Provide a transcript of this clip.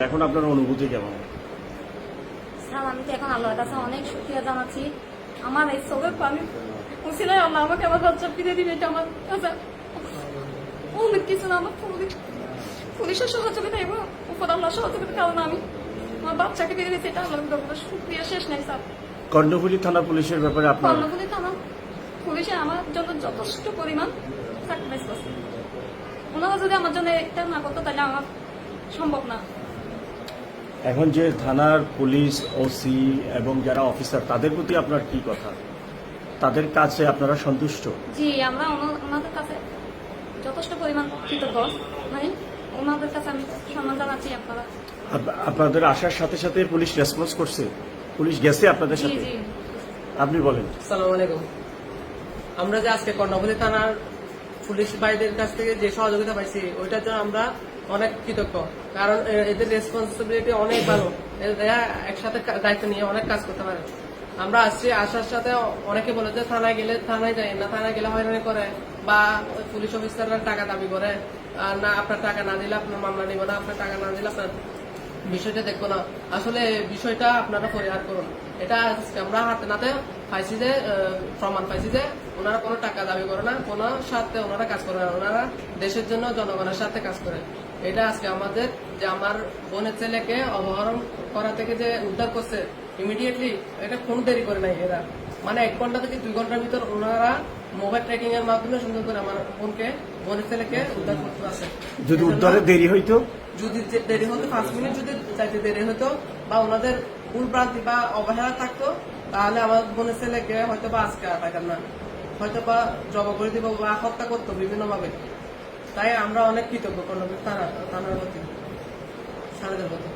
এখন আপনার অনুভূতি কেমন? স্যার আমি তো এখন আল্লাহর কাছে অনেক শুকরিয়া জানাচ্ছি। আমার এই চোখের পানি মুছিল আল্লাহ আমাকে আমার বাচ্চা ফিরে দিবে, এটা আমার কাছে অনেক কিছু না। আমার পুলিশের সহযোগিতা এবং উপর আল্লাহ সহযোগিতার কারণে আমি আমার বাচ্চাকে ফিরে দিয়েছি, এটা আল্লাহর শুকরিয়া শেষ নাই স্যার। কর্ণফুলী থানা পুলিশের ব্যাপারে আপনার? কর্ণফুলী থানা পুলিশে আমার জন্য যথেষ্ট পরিমাণ স্যাক্রিফাইস করছে। ওনারা যদি আমার জন্য এটা না করতো তাহলে আমার সম্ভব না। এখন যে থানার পুলিশ, ওসি এবং যারা অফিসার, তাদের প্রতি আপনার কি কথা? তাদের কাছে আপনারা সন্তুষ্ট? জি, আমরা ওনাদের কাছে যথেষ্ট পরিমাণ কৃতজ্ঞ। মানে ওনাদের কাছে আমি সম্মান জানাচ্ছি। আপনাদের আসার সাথে সাথে পুলিশ রেসপন্স করছে? পুলিশ গেছে আপনাদের জি সাথে? জি। আপনি বলেন। আসসালামু আলাইকুম। আমরা যে আজকে কর্ণফুলী থানার পুলিশ ভাইদের কাছ থেকে যে সহযোগিতা পাইছি ওইটার জন্য আমরা অনেক কৃতজ্ঞ, কারণ এদের রেসপন্সিবিলিটি অনেক ভালো। এরা একসাথে দায়িত্ব নিয়ে অনেক কাজ করতে পারে। আমরা আসছি, আসার সাথে অনেকে বলে যে থানায় গেলে থানায় যাই না, থানায় গেলে হয়রানি করে বা পুলিশ অফিসাররা টাকা দাবি করে, না আপনার টাকা না দিলে আপনার মামলা নিব না, আপনার টাকা না দিলে আপনার বিষয়টা দেখবো না। আসলে বিষয়টা আপনারা পরিহার করুন। এটা আমরা হাতে নাতে পাইছি যে প্রমাণ পাইছি যে ওনারা কোনো টাকা দাবি করে না, কোনো স্বার্থে ওনারা কাজ করে না, ওনারা দেশের জন্য জনগণের সাথে কাজ করে। এটা আজকে আমাদের যে আমার বোনের ছেলেকে অপহরণ করা থেকে যে উদ্ধার করছে ইমিডিয়েটলি, এটা কোনো দেরি করে নাই এরা। মানে 1 ঘন্টা থেকে 2 ঘন্টার ভিতর ওনারা মোবাইল ট্র্যাকিং এর মাধ্যমে সুন্দর করে আমার বোনের ছেলেকে উদ্ধার করতে পারছে। যদি উদ্ধারে দেরি হইতো? যদি দেরি হতো 5 মিনিট যদি চাইতে দেরি হতো বা ওনাদের ভুল ভ্রান্তি বা অবহেলা থাকতো, তাহলে আমার বোনের ছেলেকে হয়তো বা আজকে পাইতাম না, হয়তো বা জবা করে দিব বা হত্যা করতো বিভিন্নভাবে। তাই আমরা অনেক কৃতজ্ঞ কর্ণফুলী থানার প্রতি, স্যারেদের প্রতি।